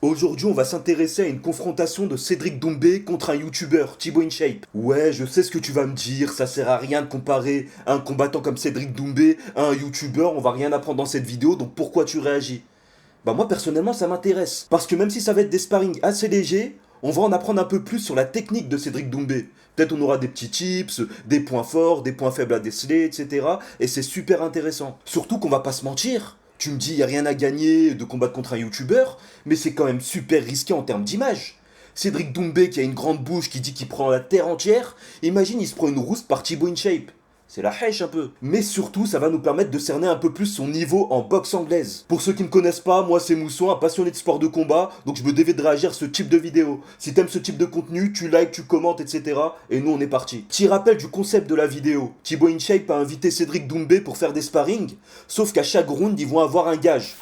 Aujourd'hui, on va s'intéresser à une confrontation de Cédric Doumbé contre un youtubeur, Thibaut InShape. Ouais, je sais ce que tu vas me dire, ça sert à rien de comparer un combattant comme Cédric Doumbé à un youtubeur, on va rien apprendre dans cette vidéo, donc pourquoi tu réagis? Bah moi personnellement ça m'intéresse, parce que même si ça va être des sparring assez légers, on va en apprendre un peu plus sur la technique de Cédric Doumbé. Peut-être on aura des petits tips, des points forts, des points faibles à déceler, etc. Et c'est super intéressant. Surtout qu'on va pas se mentir. Tu me dis, y a rien à gagner de combattre contre un youtubeur, mais c'est quand même super risqué en termes d'image. Cédric Doumbé qui a une grande bouche qui dit qu'il prend la terre entière, imagine il se prend une rouste par Thibaut InShape. C'est la hèche un peu. Mais surtout, ça va nous permettre de cerner un peu plus son niveau en boxe anglaise. Pour ceux qui me connaissent pas, moi c'est Mousson, un passionné de sport de combat, donc je me devais de réagir à ce type de vidéo. Si t'aimes ce type de contenu, tu likes, tu commentes, etc. Et nous on est parti. Petit rappel du concept de la vidéo. Thibaut InShape a invité Cédric Doumbé pour faire des sparring, sauf qu'à chaque round, ils vont avoir un gage.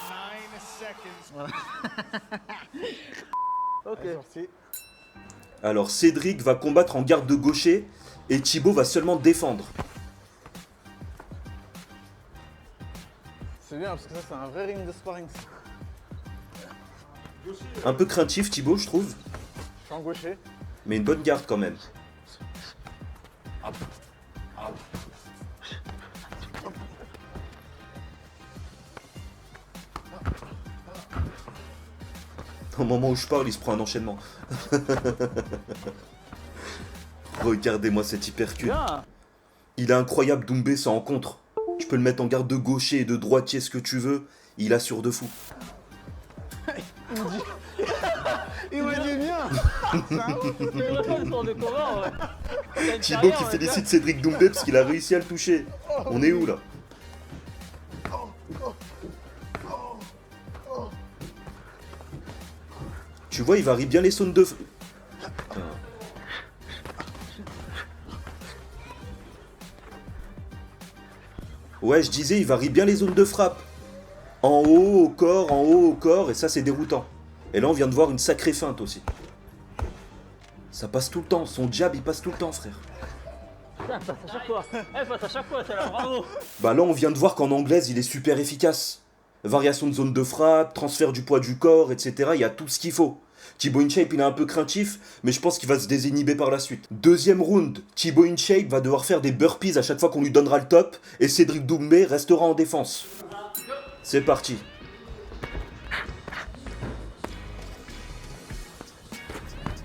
Ok. Alors Cédric va combattre en garde de gaucher, et Thibaut va seulement défendre. C'est bien parce que ça c'est un vrai ring de sparring. Un peu craintif Thibaut, je trouve, Je suis en gaucher. mais une bonne garde quand même. Au moment où je parle, il se prend un enchaînement. Regardez-moi cet hypercute. Bien. Il est incroyable Doumbé, ça en contre. Tu peux le mettre en garde de gaucher et de droitier, ce que tu veux. Il assure de fou. Il m'a dit bien. Thibaut qui félicite Cédric Doumbé parce qu'il a réussi à le toucher. On est où là? Tu vois, il varie bien les zones de... Ouais, je disais, il varie bien les zones de frappe. En haut, au corps, en haut, au corps, et ça c'est déroutant. Et là on vient de voir une sacrée feinte aussi. Ça passe tout le temps, son jab il passe tout le temps frère. Putain, passe à chaque fois. Elle passe à chaque fois, c'est là, bravo. Bah là on vient de voir qu'en anglaise il est super efficace. Variation de zone de frappe, transfert du poids du corps, etc. Il y a tout ce qu'il faut. Thibaut InShape il est un peu craintif, mais je pense qu'il va se désinhiber par la suite. Deuxième round, Thibaut InShape va devoir faire des burpees à chaque fois qu'on lui donnera le top, et Cédric Doumbé restera en défense. C'est parti.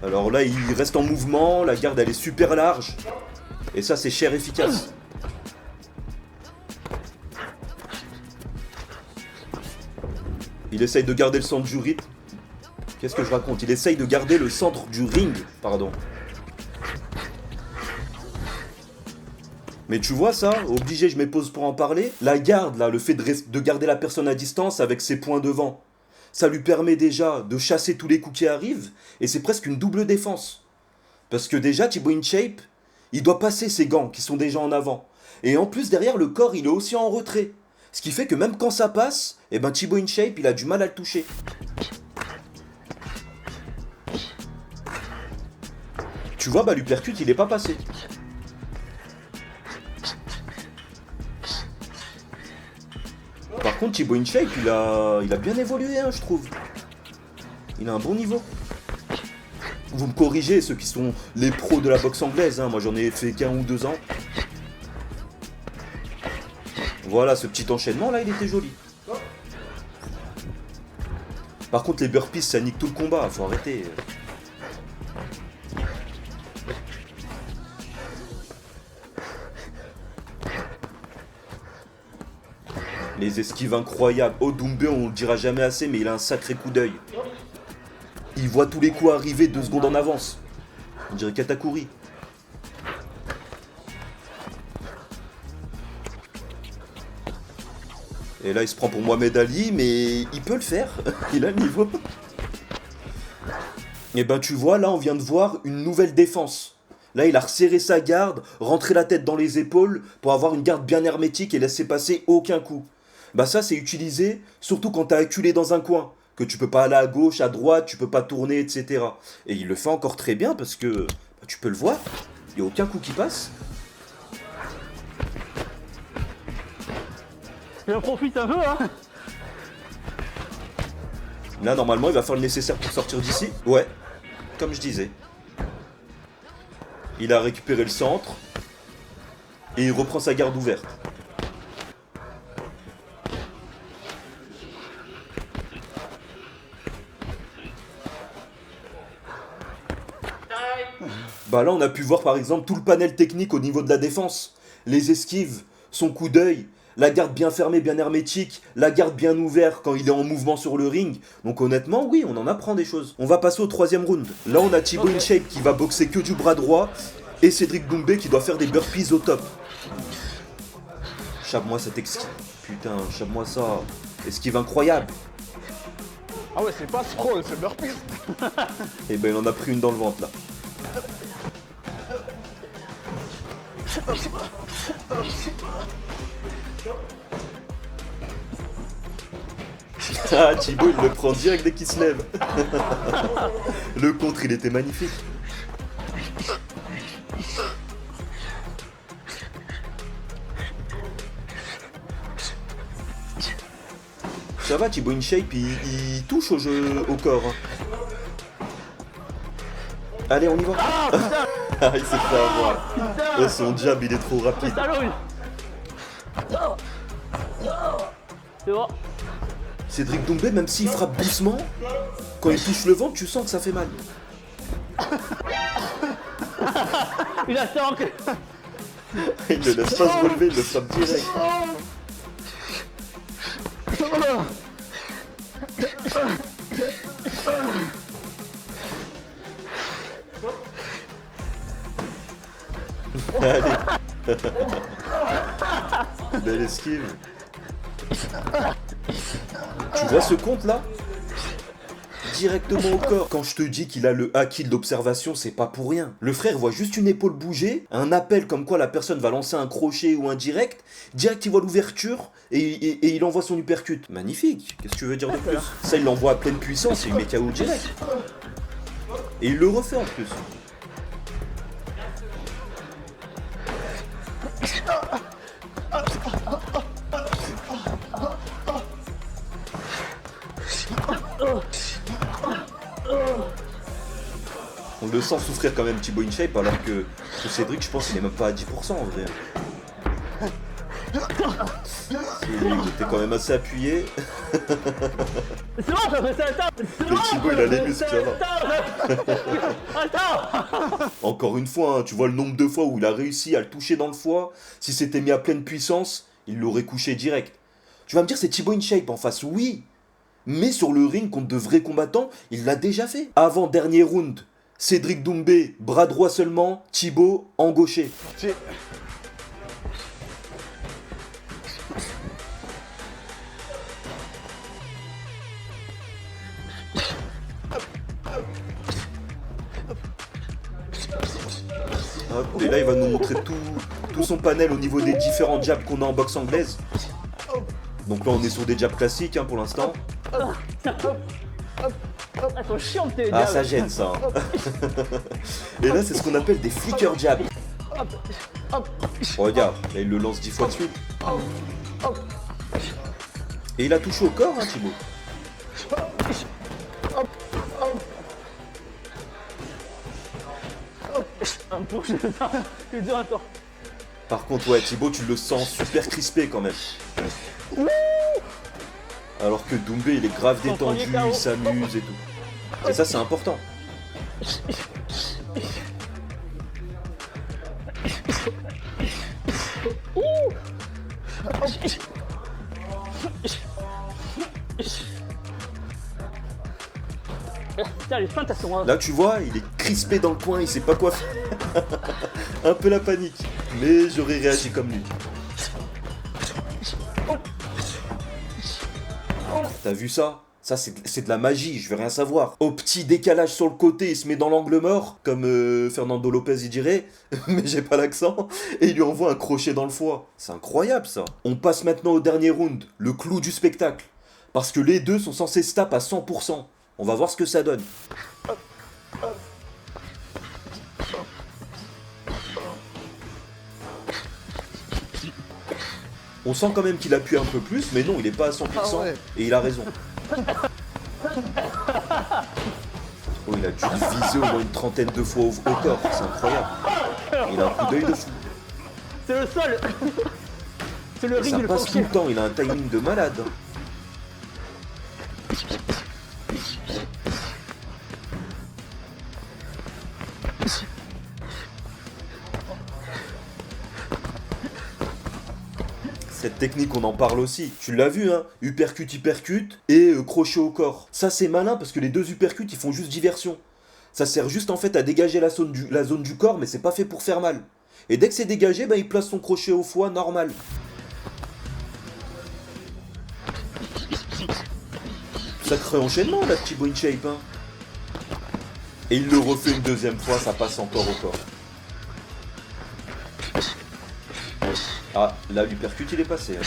Alors là il reste en mouvement, la garde elle est super large, et ça c'est cher efficace. Il essaye de garder le centre du rythme. Qu'est-ce que je raconte? Il essaye de garder le centre du ring, pardon. Mais tu vois ça, obligé je me pose pour en parler. La garde là, le fait de garder la personne à distance avec ses points devant, ça lui permet déjà de chasser tous les coups qui arrivent, et c'est presque une double défense. Parce que déjà Thibaut InShape, il doit passer ses gants qui sont déjà en avant. Et en plus derrière le corps il est aussi en retrait. Ce qui fait que même quand ça passe, eh ben Thibaut InShape il a du mal à le toucher. Tu vois, bah l'uppercut il est pas passé. Par contre Thibaut InShape il a bien évolué hein, je trouve. Il a un bon niveau. Vous me corrigez ceux qui sont les pros de la boxe anglaise, hein. Moi j'en ai fait qu'un ou 2 ans. Voilà, ce petit enchaînement là il était joli. Par contre les burpees ça nique tout le combat, faut arrêter. Les esquives incroyables. Oh Doumbé on le dira jamais assez mais il a un sacré coup d'œil. Il voit tous les coups arriver 2 secondes en avance. On dirait Katakuri. Et là il se prend pour Mohamed Ali mais il peut le faire. Il a le niveau. Et ben tu vois là on vient de voir une nouvelle défense. Là il a resserré sa garde, rentré la tête dans les épaules pour avoir une garde bien hermétique et laisser passer aucun coup. Bah ça c'est utilisé surtout quand t'as acculé dans un coin, que tu peux pas aller à gauche, à droite, tu peux pas tourner, etc. Et il le fait encore très bien parce que bah, tu peux le voir, il n'y a aucun coup qui passe. Il en profite un peu, hein. Là, normalement, il va faire le nécessaire pour sortir d'ici. Ouais, comme je disais. Il a récupéré le centre. Et il reprend sa garde ouverte. Bah là, on a pu voir par exemple tout le panel technique au niveau de la défense. Les esquives, son coup d'œil, la garde bien fermée, bien hermétique, la garde bien ouverte quand il est en mouvement sur le ring. Donc honnêtement, oui, on en apprend des choses. On va passer au troisième round. Là, on a Thibaut InShape qui va boxer que du bras droit et Cédric Doumbé qui doit faire des burpees au top. Chape-moi cette esquive. Putain, chape-moi ça. Esquive incroyable. Ah ouais, c'est pas scroll, c'est burpees. Et ben, il en a pris une dans le ventre là. Ah, Thibaut, il le prend direct dès qu'il se lève. Le contre, il était magnifique. Ça va, Thibaut InShape, il touche au corps. Hein. Allez, on y va. Ah, il s'est fait avoir. Oh, son jab, il est trop rapide. C'est bon. Cédric Doumbé, même s'il frappe doucement, quand il touche le ventre, tu sens que ça fait mal. Il attend que... Il ne laisse pas se relever, il le frappe direct. Allez. Belle esquive. Tu vois ce compte là? Directement au corps. Quand je te dis qu'il a le haki de l'observation, c'est pas pour rien. Le frère voit juste une épaule bouger, un appel comme quoi la personne va lancer un crochet ou un direct, direct il voit l'ouverture et il envoie son uppercut. Magnifique, qu'est-ce que tu veux dire de plus? Ça il l'envoie à pleine puissance et il met KO direct. Et il le refait en plus. On le sent souffrir quand même Thibaut InShape alors que Cédric je pense qu'il est même pas à 10% en vrai. Il était quand même assez appuyé. C'est bon, ça fait ça, attends. Le Thibaut il a les muscles, ça va. Attends. Encore une fois, hein, tu vois le nombre de fois où il a réussi à le toucher dans le foie. Si c'était mis à pleine puissance, il l'aurait couché direct. Tu vas me dire c'est Thibaut InShape en face, oui. Mais sur le ring contre de vrais combattants, il l'a déjà fait. Avant dernier round, Cédric Doumbé, bras droit seulement, Thibaut en gaucher. Hop, et là il va nous montrer tout son panel au niveau des différents jabs qu'on a en boxe anglaise. Donc là on est sur des jabs classiques hein, pour l'instant. Elles sont chiantes tes Ah jabs. ça gêne ça. Et là c'est ce qu'on appelle des flicker jabs. Regarde, là il le lance 10 fois de suite. Et il a touché au corps hein Thibaut. Un push, ça. Il dure un temps. Par contre ouais Thibaut tu le sens super crispé quand même. Alors que Doumbé il est grave détendu, il s'amuse et tout. Et ça c'est important. Putain, les feintes, elles sont... Là tu vois, il est crispé dans le coin, il sait pas quoi faire. Un peu la panique. Mais j'aurais réagi comme lui. T'as vu ça? Ça c'est de la magie, je veux rien savoir. Au petit décalage sur le côté, il se met dans l'angle mort, comme Fernando Lopez il dirait, mais j'ai pas l'accent, et il lui envoie un crochet dans le foie. C'est incroyable ça. On passe maintenant au dernier round, le clou du spectacle. Parce que les deux sont censés se taper à 100%. On va voir ce que ça donne. On sent quand même qu'il appuie un peu plus, mais non, il est pas à 100%, Ah ouais. et il a raison. Oh, il a dû le viser au moins une trentaine de fois au corps, c'est incroyable. Il a un coup d'œil de fou. C'est le sol. C'est le Et ça ring, le passe tout plancher. le temps, il a un timing de malade. Cette technique, on en parle aussi. Tu l'as vu, hein? Uppercut, hypercut et crochet au corps. Ça, c'est malin parce que les deux uppercuts, ils font juste diversion. Ça sert juste en fait à dégager la zone du corps, mais c'est pas fait pour faire mal. Et dès que c'est dégagé, il place son crochet au foie normal. Sacré enchaînement, là, Thibaut InShape, hein. Et il le refait une deuxième fois, ça passe encore au corps. Ah, là, l'uppercut, il est passé. Hein.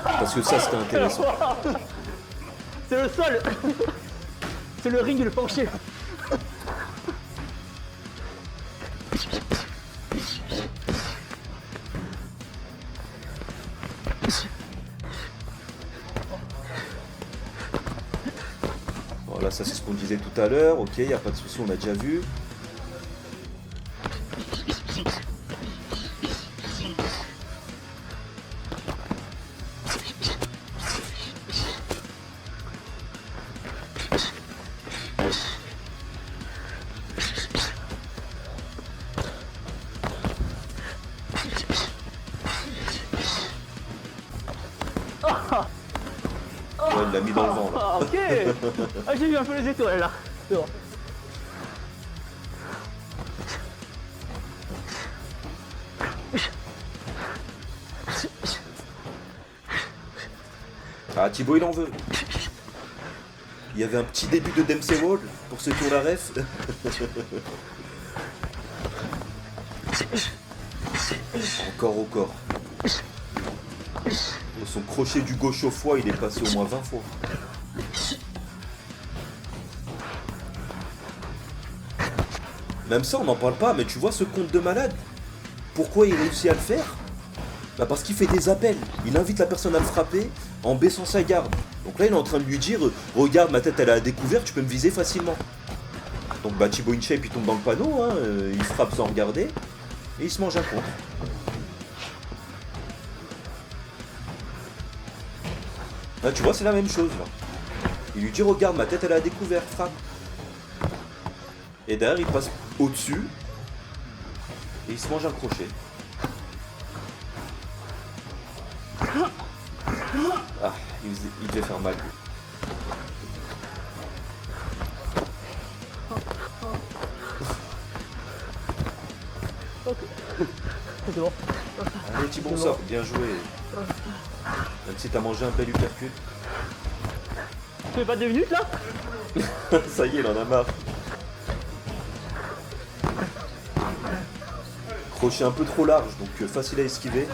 Parce que ça, c'était intéressant. C'est le sol. C'est le ring, le plancher. Voilà, ça c'est ce qu'on disait tout à l'heure. Ok, y a pas de souci, on a déjà vu. Ouais, il l'a mis dans le vent là. Ah, ok. Ah, j'ai vu un peu les étoiles là. C'est bon. Ah, Thibaut il en veut. Il y avait un petit début de Dempsey Wall, pour ceux qui ont la ref. Encore au corps. Son crochet du gauche au foie, il est passé au moins 20 fois. Même ça, on n'en parle pas, mais tu vois ce compte de malade? Pourquoi il réussit à le faire? Bah parce qu'il fait des appels. Il invite la personne à le frapper en baissant sa garde. Donc là, il est en train de lui dire regarde, ma tête, elle est à découvert, tu peux me viser facilement. Donc bah Thibaut InShape, il tombe dans le panneau, hein, il frappe sans regarder, et il se mange un contre. Là, tu vois, c'est la même chose, là. Il lui dit regarde, ma tête, elle est à découvert, frappe. Et derrière, il passe au-dessus, et il se mange un crochet. Ah, il devait faire mal. Ok. C'est bon. Allez, Thibaut, sort, bien joué. Même si t'as mangé un bel uppercut. Tu fais pas 2 minutes là? Ça y est, il en a marre. Crochet un peu trop large, donc facile à esquiver.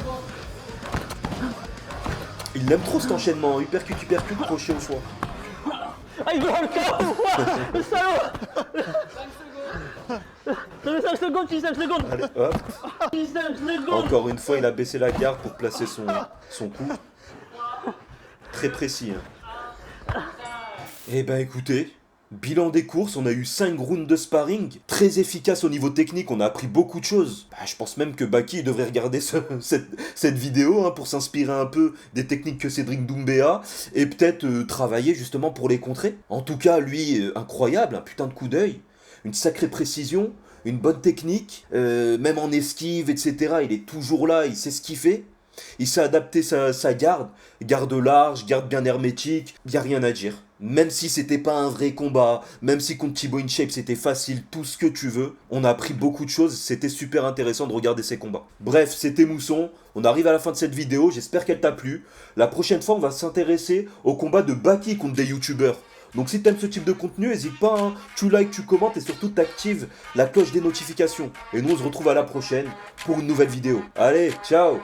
Il aime trop cet enchaînement, uppercut, uppercut, crochet au foie. Ah, il veut dans le chaos. Le salaud. 5 secondes, 5 secondes. Allez, hop. 5 secondes. Encore une fois, il a baissé la garde pour placer son coup. Très précis. Hein. Eh ben écoutez, bilan des courses, on a eu 5 rounds de sparring, très efficace au niveau technique, on a appris beaucoup de choses. Bah, je pense même que Baki devrait regarder cette vidéo hein, pour s'inspirer un peu des techniques que Cédric Doumbé a et peut-être travailler justement pour les contrer. En tout cas, lui, incroyable, un putain de coup d'œil, une sacrée précision, une bonne technique, même en esquive, etc. Il est toujours là, il sait ce qu'il fait. Il s'est adapté sa garde large, garde bien hermétique, y a rien à dire. Même si c'était pas un vrai combat, même si contre Thibaut InShape c'était facile, tout ce que tu veux, on a appris beaucoup de choses, c'était super intéressant de regarder ces combats. Bref, c'était Mousson, on arrive à la fin de cette vidéo, j'espère qu'elle t'a plu. La prochaine fois, on va s'intéresser au combat de Baki contre des youtubeurs. Donc si t'aimes ce type de contenu, n'hésite pas, hein, tu likes, tu commentes et surtout t'actives la cloche des notifications. Et nous on se retrouve à la prochaine pour une nouvelle vidéo. Allez, ciao!